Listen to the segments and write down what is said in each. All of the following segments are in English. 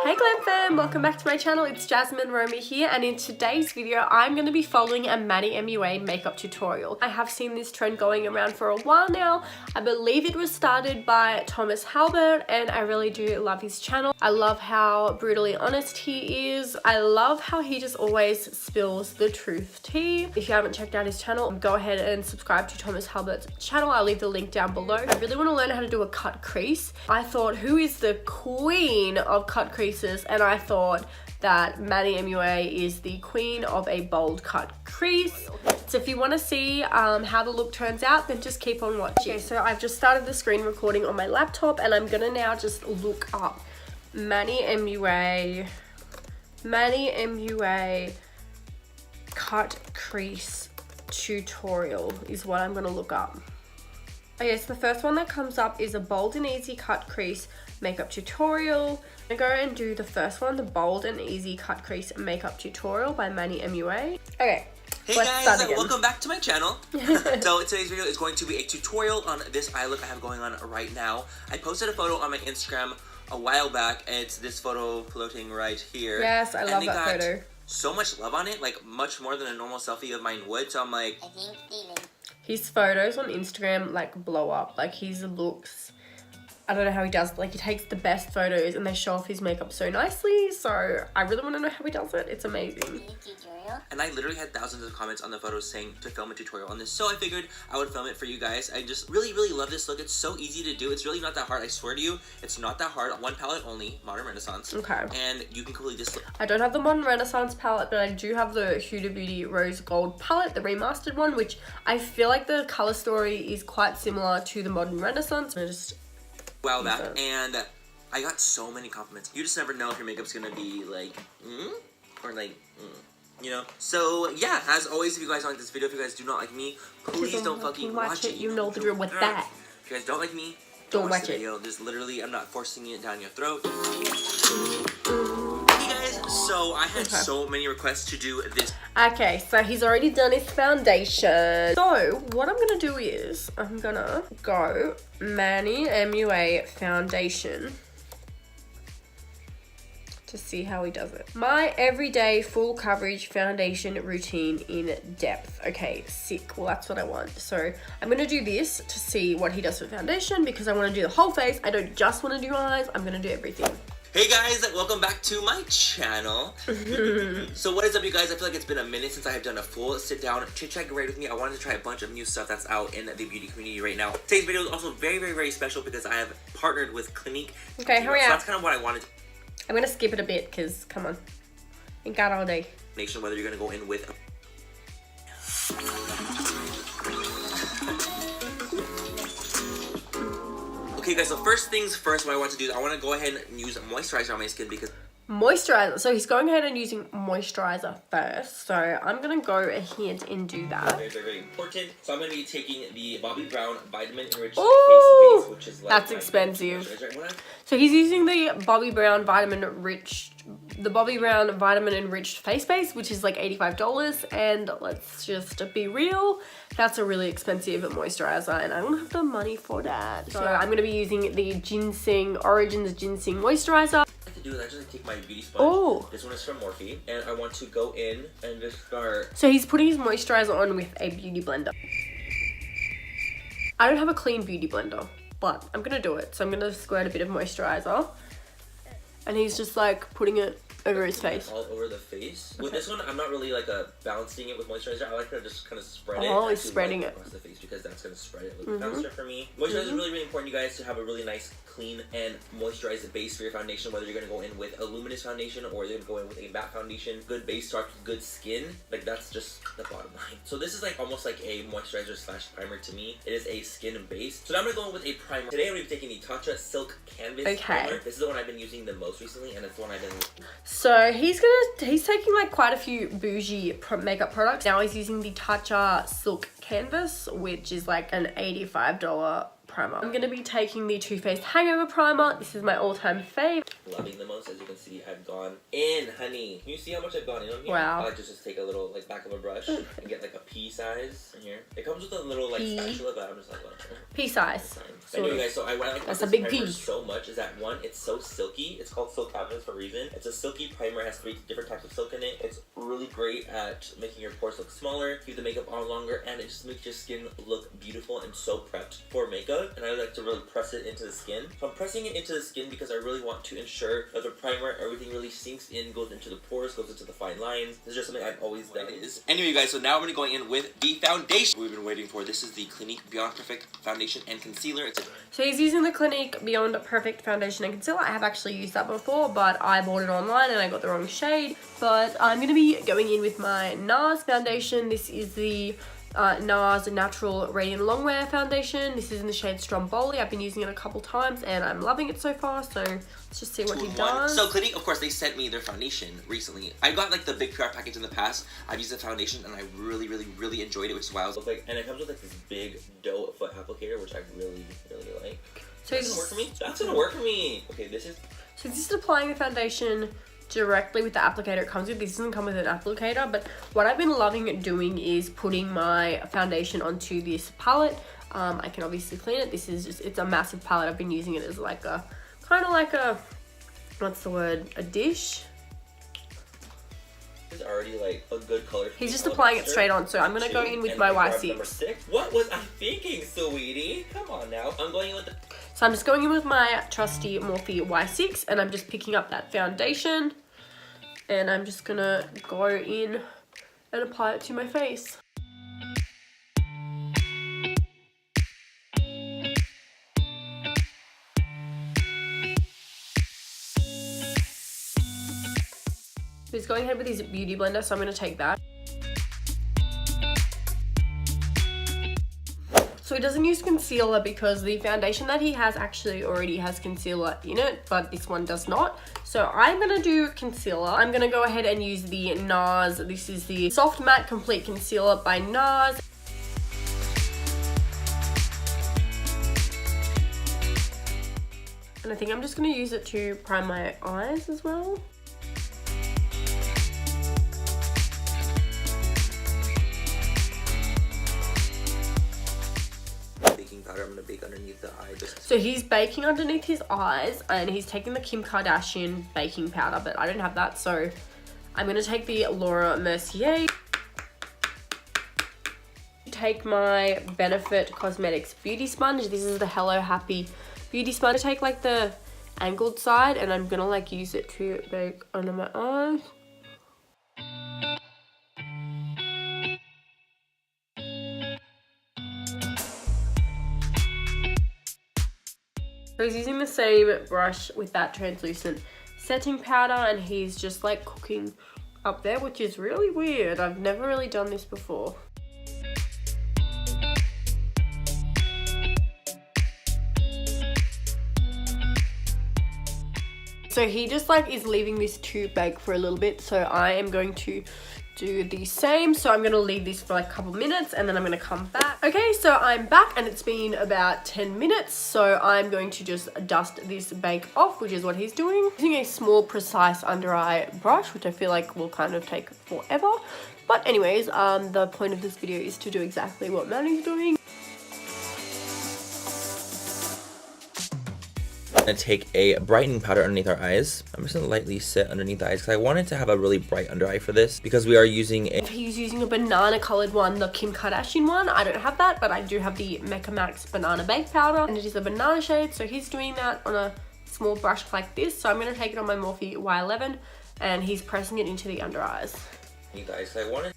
Hey Glam Fam, welcome back to my channel. It's Jasmine Romy here, and in today's video I'm going to be following a Manny MUA makeup tutorial. I have seen this trend going around for a while now. I believe it was started by Thomas Halbert, and I really do love his channel. I love how brutally honest he is. I love how he just always spills the truth tea. If you haven't checked out his channel, go ahead and subscribe to Thomas Halbert's channel. I'll leave the link down below. I really want to learn how to do a cut crease. I thought, who is the queen of cut creases? And I thought that Manny MUA is the queen of a bold cut crease. So if you want to see how the look turns out, then just keep on watching. Okay, so I've just started the screen recording on my laptop, and I'm gonna now just look up Manny MUA cut crease tutorial is what I'm gonna look up. Okay, so the first one that comes up is a bold and easy cut crease makeup tutorial. I'm gonna go and do the first one, the bold and easy cut crease makeup tutorial by Manny MUA. Okay. Hey guys, welcome back to my channel. So today's video is going to be a tutorial on this eye look I have going on right now. I posted a photo on my Instagram a while back, and it's this photo floating right here. Yes, I love that photo. So much love on it, like much more than a normal selfie of mine would. So I'm like, I think his photos on Instagram like blow up. Like his looks, I don't know how he does it. Like he takes the best photos and they show off his makeup so nicely. So I really want to know how he does it. It's amazing. And I literally had thousands of comments on the photos saying to film a tutorial on this. So I figured I would film it for you guys. I just really love this look. It's so easy to do. It's really not that hard. I swear to you, it's not that hard. One palette only, Modern Renaissance. Okay. And you can completely just... I don't have the Modern Renaissance palette, but I do have the Huda Beauty Rose Gold palette, the remastered one, which I feel like the color story is quite similar to the Modern Renaissance. I just... Wow, that. And I got so many compliments. You just never know if your makeup's gonna be like, or like, you know? So, yeah, as always, if you guys like this video, if you guys do not like me, please don't fucking watch it. You know the drill with that. If you guys don't like me, don't watch the it. video. Just literally, I'm not forcing it down your throat. Hey guys, so I had so many requests to do this. Okay, so he's already done his foundation. So, what I'm gonna do is, I'm gonna go Manny MUA foundation to see how he does it. My everyday full coverage foundation routine in depth. Okay, sick. Well, that's what I want. So I'm gonna do this to see what he does for foundation, because I want to do the whole face. I don't just want to do eyes. I'm gonna do everything. Hey guys, welcome back to my channel. So what is up, you guys? I feel like it's been a minute since I have done a full sit down chit chat grade with me. I wanted to try a bunch of new stuff that's out in the beauty community right now. Today's video is also very special because I have partnered with Clinique. Okay, hurry up. So that's kind of what I wanted. I'm gonna skip it a bit because, come on, ain't got all day. Nation, whether you're gonna go in with. Okay guys, so first things first, what I want to do is I want to go ahead and use moisturizer on my skin because... Moisturizer. So he's going ahead and using moisturizer first. So I'm going to go ahead and do that. Very important. So I'm going to be taking the Bobbi Brown Vitamin Enriched Face Base, which is like... That's expensive. So he's using the Bobbi Brown Vitamin Enriched Face Base, which is like $85. And let's just be real, that's a really expensive moisturizer, and I don't have the money for that. So I'm going to be using the Origins Ginseng Moisturizer. Do is I just take my beauty sponge. This one is from Morphe, and I want to go in and just start. So he's putting his moisturizer on with a beauty blender. I don't have a clean beauty blender, but I'm gonna do it. So I'm gonna squirt a bit of moisturizer, and he's just like putting it over his face. All over the face. Okay. With this one, I'm not really like balancing it with moisturizer. I like to just kind of spread it. Oh, he's spreading it across the face because that's gonna spread it a little faster for me. Moisturizer is really important, you guys, to have a really nice, clean and moisturized base for your foundation. Whether you're gonna go in with a luminous foundation or you're gonna go in with a matte foundation, good base starts with good skin. Like that's just the bottom line. So this is like almost like a moisturizer / primer to me. It is a skin base. So now I'm gonna go in with a primer. Today I'm gonna be taking the Tatcha Silk Canvas primer. This is the one I've been using the most recently, and it's the one I've been. So he's taking like quite a few bougie makeup products. Now he's using the Tatcha Silk Canvas, which is like an $85 primer. I'm going to be taking the Too Faced Hangover Primer. This is my all-time fave. Loving the most. As you can see, I've gone in, honey. Can you see how much I've gone in on here? Wow. I like to just take a little, like, back of a brush and get, like, a pea size in here. It comes with a little, like, spatula, but I'm just like, whatever. Pea size. Anyway, guys, so I like that's this a big primer pea. so much is that, one, it's so silky. It's called Silk Cabinets for a reason. It's a silky primer. It has 3 different types of silk in it. It's really great at making your pores look smaller, keep the makeup on longer, and it just makes your skin look beautiful and so prepped for makeup. And I like to really press it into the skin. So I'm pressing it into the skin because I really want to ensure that the primer, everything really sinks in, goes into the pores, goes into the fine lines. This is just something I've always done. Anyway, guys, so now we're going in with the foundation we've been waiting for. This is the Clinique Beyond Perfect Foundation and Concealer. So he's using the Clinique Beyond Perfect Foundation and Concealer. I have actually used that before, but I bought it online and I got the wrong shade. But I'm going to be going in with my NARS foundation. This is the NARS Natural Radiant Longwear Foundation. This is in the shade Stromboli. I've been using it a couple times and I'm loving it so far. So let's just see what he does. So Clinique, of course, they sent me their foundation recently. I got like the big PR package in the past. I've used the foundation and I really enjoyed it, which is why I was like, and it comes with like this big doe foot applicator, which I really like. So that's gonna work for me. That's gonna work for me. Okay, this is. So this is applying the foundation directly with the applicator it comes with. This doesn't come with an applicator, but what I've been loving doing is putting my foundation onto this palette. I can obviously clean it. This is just, it's a massive palette. I've been using it as like a, kind of like a, what's the word, a dish. It's already like a good color. He's just applying it straight on, so I'm gonna go in with my Y6. Number 6. What was I thinking, sweetie? Come on now. I'm going in with the... So I'm just going in with my trusty Morphe Y6 and I'm just picking up that foundation and I'm just gonna go in and apply it to my face. He's going ahead with his beauty blender, so I'm gonna take that. So he doesn't use concealer because the foundation that he has actually already has concealer in it, but this one does not. So I'm gonna do concealer. I'm gonna go ahead and use the NARS. This is the Soft Matte Complete Concealer by NARS. And I think I'm just gonna use it to prime my eyes as well. I'm gonna bake underneath the eye. So he's baking underneath his eyes and he's taking the Kim Kardashian baking powder, but I don't have that, so I'm gonna take the Laura Mercier. Take my Benefit Cosmetics beauty sponge. This is the Hello Happy beauty sponge. I take like the angled side and I'm gonna like use it to bake under my eyes. So he's using the same brush with that translucent setting powder and he's just like cooking up there, which is really weird. I've never really done this before. So he just like is leaving this to bake for a little bit, so I am going to do the same. So I'm gonna leave this for like a couple minutes and then I'm gonna come back. Okay, so I'm back and it's been about 10 minutes. So I'm going to just dust this bake off, which is what he's doing. Using a small, precise under eye brush, which I feel like will kind of take forever. But anyways, the point of this video is to do exactly what Manny's doing. I'm gonna take a brightening powder underneath our eyes. I'm just gonna lightly set underneath the eyes because I wanted to have a really bright under eye for this because we are using a... He's using a banana colored one, the Kim Kardashian one. I don't have that, but I do have the Mecca Max banana bake powder and it is a banana shade. So he's doing that on a small brush like this. So I'm gonna take it on my Morphe Y11 and he's pressing it into the under eyes. You guys, I wanted...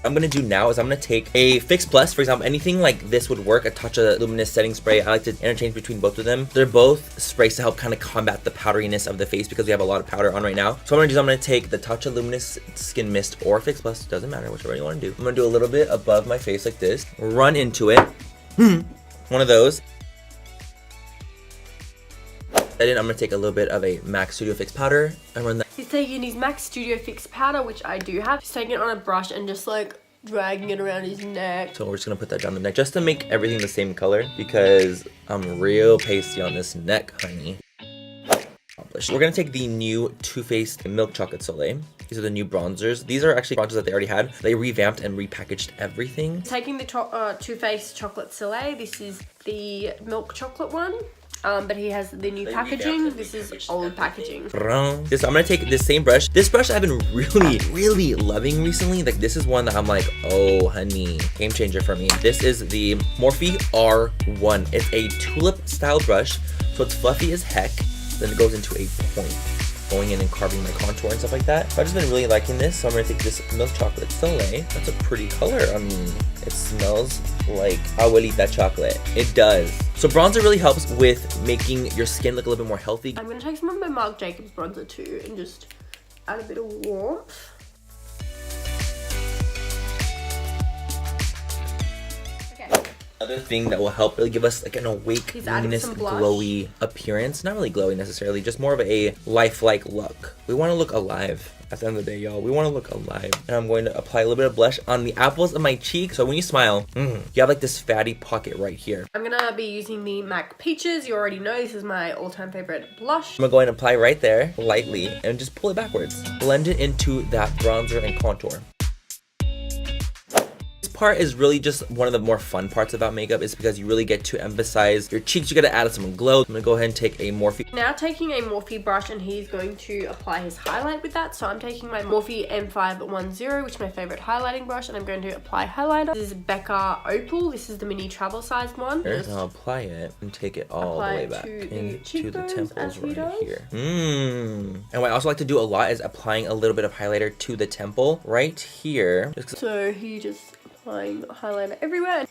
I'm gonna do now is I'm gonna take a Fix Plus, for example, anything like this would work, a touch of luminous setting spray. I like to interchange between both of them. They're both sprays to help kind of combat the powderiness of the face because we have a lot of powder on right now. So what I'm gonna do is I'm gonna take the touch of luminous skin mist or Fix Plus, doesn't matter, whichever you wanna do. I'm gonna do a little bit above my face like this, run into it, one of those. Then I'm gonna take a little bit of a MAC Studio Fix powder and run that He's taking his MAC Studio Fix powder, which I do have. He's taking it on a brush and just like dragging it around his neck. So we're just gonna put that down the neck just to make everything the same color because I'm real pasty on this neck, honey. We're gonna take the new Too Faced Milk Chocolate Soleil. These are the new bronzers. These are actually bronzers that they already had. They revamped and repackaged everything. Taking the Too Faced Chocolate Soleil. This is the milk chocolate one. But he has the new packaging. This is old packaging. I'm gonna take this same brush. This brush I've been really loving recently. Like this is one that I'm like, oh honey, game changer for me. This is the Morphe R1. It's a tulip style brush, so it's fluffy as heck. Then it goes into a point, going in and carving my contour and stuff like that. I've just been really liking this, so I'm gonna take this Milk Chocolate Soleil. That's a pretty color. I mean, it smells like abuelita chocolate. It does. So bronzer really helps with making your skin look a little bit more healthy. I'm gonna take some of my Marc Jacobs bronzer too and just add a bit of warmth. Another thing that will help really give us like an awake, luminous, glowy appearance. Not really glowy necessarily, just more of a lifelike look. We want to look alive at the end of the day, y'all. We want to look alive. And I'm going to apply a little bit of blush on the apples of my cheek. So when you smile, you have like this fatty pocket right here. I'm gonna be using the MAC Peaches. You already know this is my all-time favorite blush. I'm gonna go ahead and apply right there, lightly, and just pull it backwards. Blend it into that bronzer and contour. Part is really just one of the more fun parts about makeup is because you really get to emphasize your cheeks. You gotta add some glow. I'm gonna go ahead and take a Morphe. Now taking a Morphe brush and he's going to apply his highlight with that. So I'm taking my Morphe M510, which is my favorite highlighting brush, and I'm going to apply highlighter. This is Becca Opal. This is the mini travel sized one. And I'll apply it and take it all the way back into the temples right here. And what I also like to do a lot is applying a little bit of highlighter to the temple right here. So he just applying highlighter everywhere.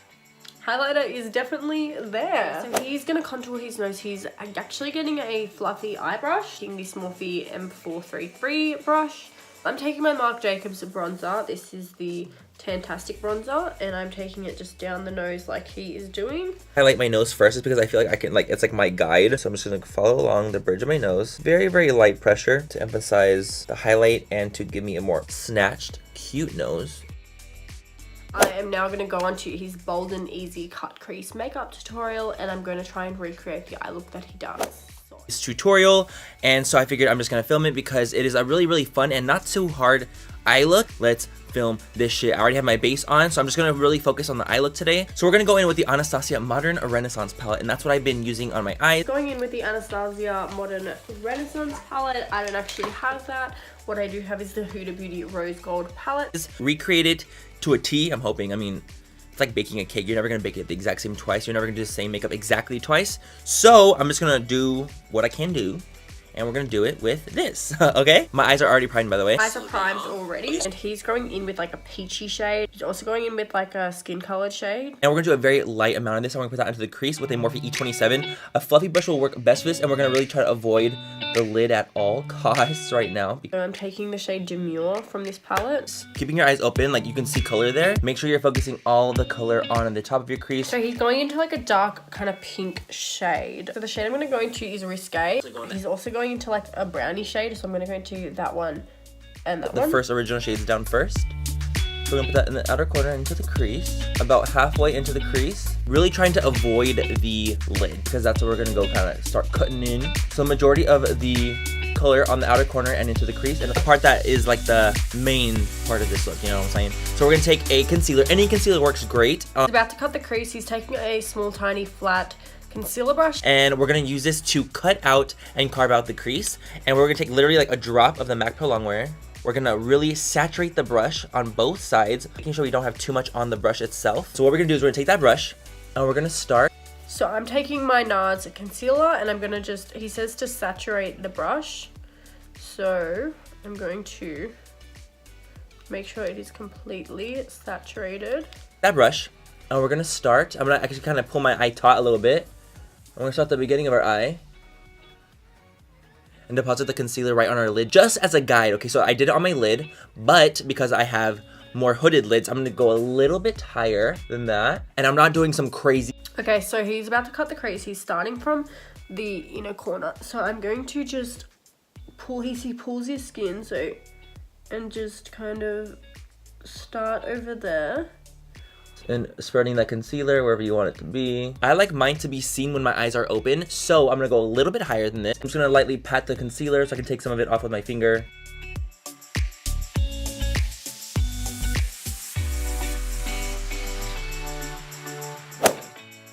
Highlighter is definitely there. So he's gonna contour his nose. He's actually getting a fluffy eye brush. Using this Morphe M433 brush. I'm taking my Marc Jacobs bronzer. This is the Tantastic bronzer, and I'm taking it just down the nose like he is doing. Highlight my nose first is because I feel like I can, like, it's like my guide. So I'm just gonna follow along the bridge of my nose. Very light pressure to emphasize the highlight and to give me a more snatched, cute nose. I am now going to go on to his Bold and Easy Cut Crease makeup tutorial, and I'm going to try and recreate the eye look that he does. This tutorial, and so I figured I'm just going to film it because it is a really fun and not too hard eye look. Let's film this shit. I already have my base on, so I'm just going to really focus on the eye look today. So we're going to go in with the Anastasia Modern Renaissance palette, and that's what I've been using on my eyes. Going in with the Anastasia Modern Renaissance palette. I don't actually have that. What I do have is the Huda Beauty Rose Gold palette. It's recreated to a T, I'm hoping. I mean, it's like baking a cake. You're never gonna bake it the exact same twice. You're never gonna do the same makeup exactly twice. So I'm just gonna do what I can do, and we're gonna do it with this, okay? My eyes are already primed, by the way. Eyes are primed already, and he's going in with like a peachy shade. He's also going in with like a skin colored shade. And we're gonna do a very light amount of this. I'm gonna put that into the crease with a Morphe E27. A fluffy brush will work best for this, and we're gonna really try to avoid the lid at all costs right now. So I'm taking the shade Demure from this palette. Keeping your eyes open, like you can see color there. Make sure you're focusing all the color on the top of your crease. So he's going into like a dark kind of pink shade. So the shade I'm gonna go into is Risque. He's also going into like a brownie shade, so I'm gonna go into that one and that one. The first original shades down first. So we're gonna put that in the outer corner into the crease, about halfway into the crease. Really trying to avoid the lid because that's where we're gonna go kind of start cutting in. So majority of the color on the outer corner and into the crease, and the part that is like the main part of this look, you know what I'm saying? So we're gonna take a concealer. Any concealer works great. He's about to cut the crease. He's taking a small, tiny, flat concealer brush, and we're gonna use this to cut out and carve out the crease. And we're gonna take literally like a drop of the MAC Pro Longwear. We're gonna really saturate the brush on both sides, making sure we don't have too much on the brush itself. So what we're gonna do is we're gonna take that brush and we're gonna start. So I'm taking my NARS concealer, and I'm gonna just, he says to saturate the brush. So I'm going to make sure it is completely saturated. That brush, and we're gonna start. I'm gonna actually kind of pull my eye taut a little bit. I'm gonna start at the beginning of our eye and deposit the concealer right on our lid, just as a guide. Okay, so I did it on my lid, but because I have more hooded lids, I'm gonna go a little bit higher than that, and I'm not doing some crazy. Okay, so he's about to cut the crease. He's starting from the inner corner, so I'm going to just he pulls his skin, so, and just kind of start over there. And spreading that concealer wherever you want it to be. I like mine to be seen when my eyes are open, so I'm gonna go a little bit higher than this. I'm just gonna lightly pat the concealer so I can take some of it off with my finger.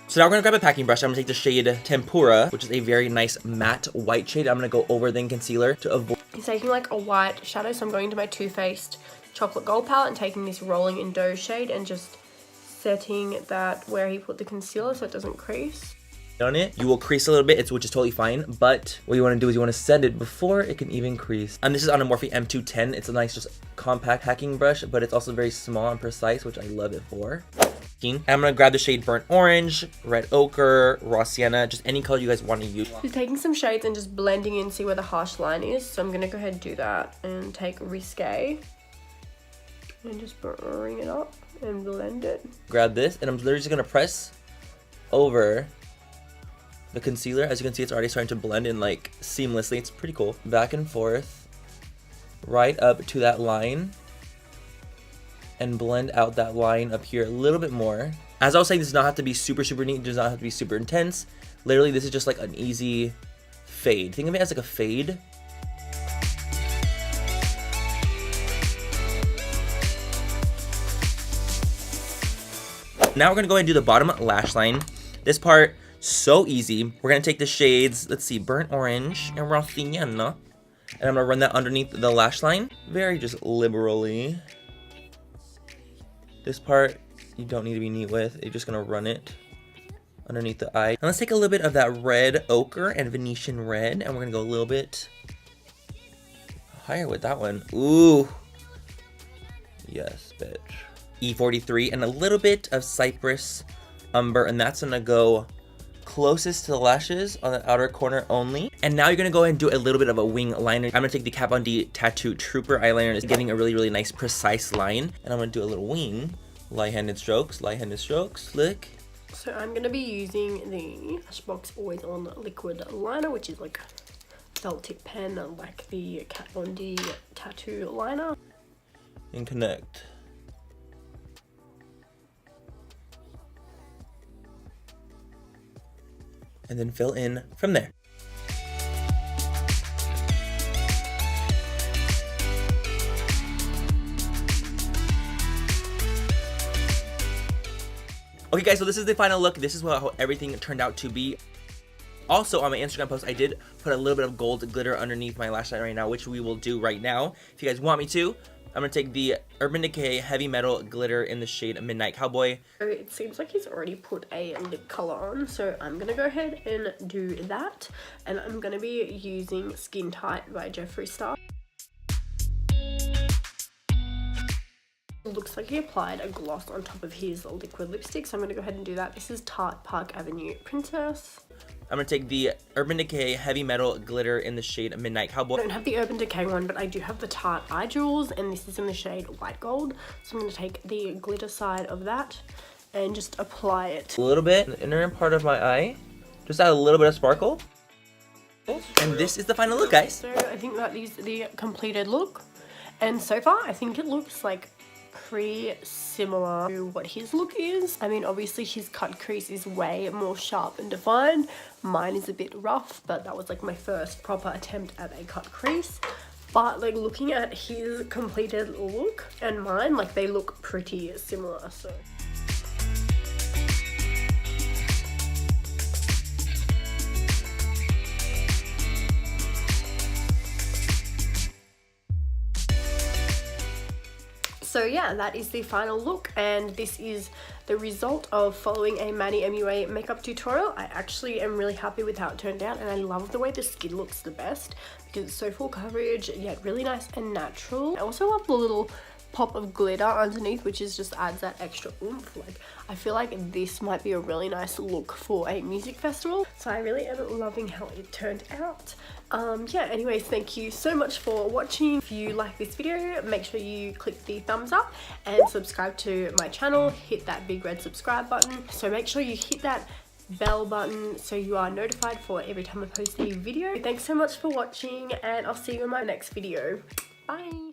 So now we're gonna grab a packing brush. I'm gonna take the shade Tempura, which is a very nice matte white shade. I'm gonna go over the concealer to avoid. He's taking like a white shadow, so I'm going to my Too Faced Chocolate Gold palette and taking this Rolling in Dough shade and just setting that where he put the concealer so it doesn't crease. On it, you will crease a little bit, which is totally fine, but what you want to do is you want to set it before it can even crease. And this is on a Morphe M210. It's a nice, just compact packing brush, but it's also very small and precise, which I love it for. And I'm gonna grab the shade Burnt Orange, Red Ochre, Raw Sienna, just any color you guys want to use. He's taking some shades and just blending in, see where the harsh line is. So I'm gonna go ahead and do that and take Risque and just bring it up and blend it. Grab this, and I'm literally just gonna press over the concealer. As you can see, it's already starting to blend in like seamlessly. It's pretty cool. Back and forth, right up to that line, and blend out that line up here a little bit more. As I was saying, this does not have to be super neat. It does not have to be super intense. Literally, this is just like an easy fade. Think of it as like a fade. Now we're gonna go ahead and do the bottom lash line. This part, so easy. We're gonna take the shades, let's see, Burnt Orange and Raw Sienna, and I'm gonna run that underneath the lash line, very just liberally. This part, you don't need to be neat with. You're just gonna run it underneath the eye. And let's take a little bit of that Red Ochre and Venetian Red, and we're gonna go a little bit higher with that one. Ooh. Yes, bitch. E43 and a little bit of Cypress Umber, and that's gonna go closest to the lashes on the outer corner only. And now you're gonna go ahead and do a little bit of a wing liner. I'm gonna take the Kat Von D Tattoo Trooper eyeliner. It's getting a really nice precise line, and I'm gonna do a little wing, light-handed strokes, slick. So I'm gonna be using the Smashbox Always On liquid liner, which is like felt tip pen, like the Kat Von D tattoo liner. And connect. And then fill in from there. Okay guys, so this is the final look. This is how everything turned out to be. Also on my Instagram post, I did put a little bit of gold glitter underneath my lash line right now, which we will do right now. If you guys want me to, I'm gonna take the Urban Decay Heavy Metal Glitter in the shade Midnight Cowboy. So it seems like he's already put a lip color on, so I'm gonna go ahead and do that. And I'm gonna be using Skin Tight by Jeffree Star. It looks like he applied a gloss on top of his liquid lipstick, so I'm gonna go ahead and do that. This is Tarte Park Avenue Princess. I'm gonna take the Urban Decay Heavy Metal Glitter in the shade Midnight Cowboy. I don't have the Urban Decay one, but I do have the Tarte Eye Jewels, and this is in the shade White Gold. So I'm gonna take the glitter side of that and just apply it. A little bit in the inner part of my eye. Just add a little bit of sparkle. And this is the final look, guys. So I think that is the completed look. And so far, I think it looks like pretty similar to what his look is. I mean, obviously his cut crease is way more sharp and defined. Mine is a bit rough, but that was like my first proper attempt at a cut crease. But like looking at his completed look and mine, like they look pretty similar, so. So yeah, that is the final look, and this is the result of following a Manny MUA makeup tutorial. I actually am really happy with how it turned out, and I love the way the skin looks the best because it's so full coverage yet really nice and natural. I also love the little pop of glitter underneath, which is just adds that extra oomph. Like, I feel like this might be a really nice look for a music festival, so I really am loving how it turned out. Yeah, anyways, thank you so much for watching. If you like this video, make sure you click the thumbs up and subscribe to my channel. Hit that big red subscribe button. So make sure you hit that bell button so you are notified for every time I post a video. Thanks so much for watching, and I'll see you in my next video. Bye.